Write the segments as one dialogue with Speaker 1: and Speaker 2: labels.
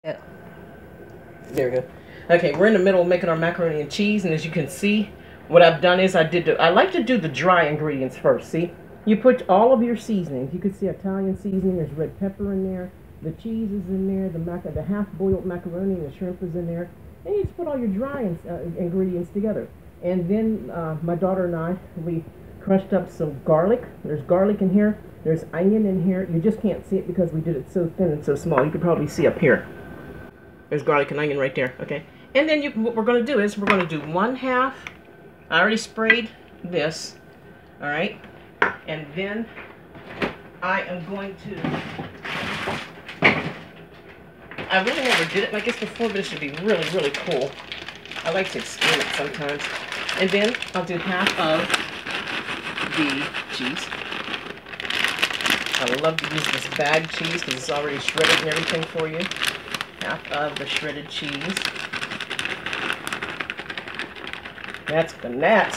Speaker 1: Yeah. There we go. Okay, we're in the middle of making our macaroni and cheese, and as you can see, what I've done is I like to do the dry ingredients first. See, you put all of your seasonings. You can see Italian seasoning. There's red pepper in there. The cheese is in there. The half-boiled macaroni and the shrimp is in there. And you just put all your dry ingredients together. And then my daughter and I, we crushed up some garlic. There's garlic in here. There's onion in here. You just can't see it because we did it so thin and so small. You can probably see up here. There's garlic and onion right there, okay? And then what we're going to do is we're going to do 1/2. I already sprayed this, all right? And then I am going to, I really never did it like this before, but it should be really, really cool. I like to experiment it sometimes. And then I'll do 1/2 of the cheese. I love to use this bag cheese because it's already shredded and everything for you. 1/2 of the shredded cheese. That's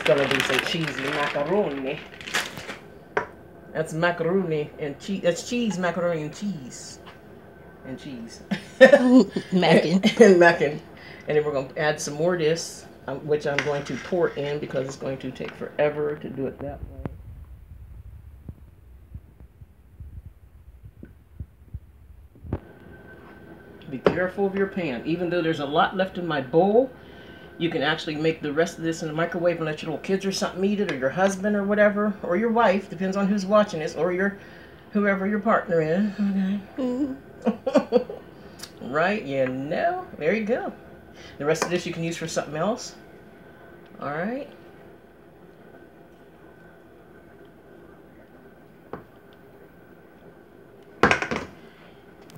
Speaker 1: gonna be some cheesy macaroni. That's macaroni and cheese. That's cheese, macaroni, and cheese. And cheese.
Speaker 2: Mackin.
Speaker 1: And mackin. And then we're gonna add some more of this, which I'm going to pour in because it's going to take forever to do it that way. Be careful of your pan. Even though there's a lot left in my bowl, you can actually make the rest of this in the microwave and let your little kids or something eat it, or your husband or whatever, or your wife, depends on who's watching this, or whoever your partner is. Okay. Right, you know. There you go. The rest of this you can use for something else. All right.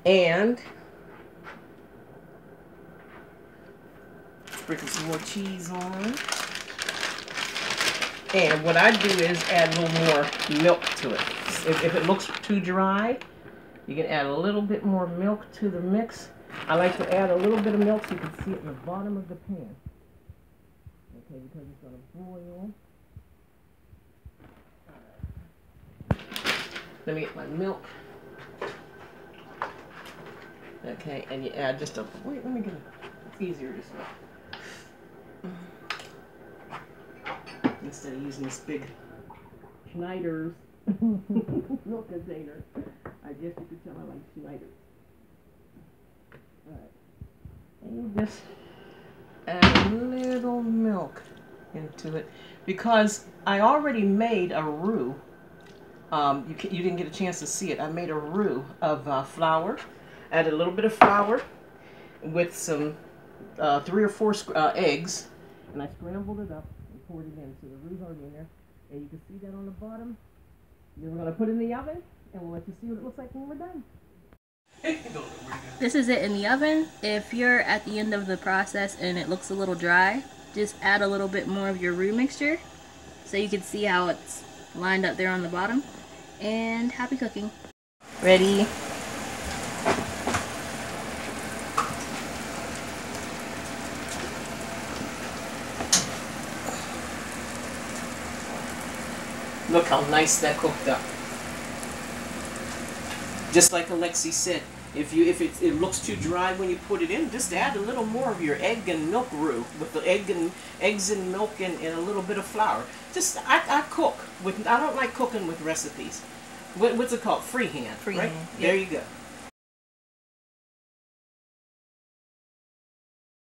Speaker 1: And sprinkle some more cheese on. And what I do is add a little more milk to it. If it looks too dry, you can add a little bit more milk to the mix. I like to add a little bit of milk so you can see it in the bottom of the pan. Okay, because it's going to boil. Let me get my milk. Okay, and you add just a, wait, let me get it. It's easier this way. Instead of using this big Schneider's milk container. I guess you could tell I like Schneider's. Alright. And you just add a little milk into it. Because I already made a roux. You didn't get a chance to see it. I made a roux of flour. Added a little bit of flour with some 3 or 4 eggs. And I scrambled it up and poured it in. So the roux's already in there. And you can see that on the bottom. Then we're going to put it in the oven. And we'll let you see what it looks like when we're done.
Speaker 2: This is it in the oven. If you're at the end of the process and it looks a little dry, just add a little bit more of your roux mixture so you can see how it's lined up there on the bottom. And happy cooking. Ready?
Speaker 1: Look how nice that cooked up. Just like Alexi said, if it looks too dry when you put it in, just add a little more of your egg and milk roux with the eggs and milk and a little bit of flour. Just I cook with. I don't like cooking with recipes. What's it called? Freehand.
Speaker 2: Freehand.
Speaker 1: Right?
Speaker 2: Yep.
Speaker 1: There you go.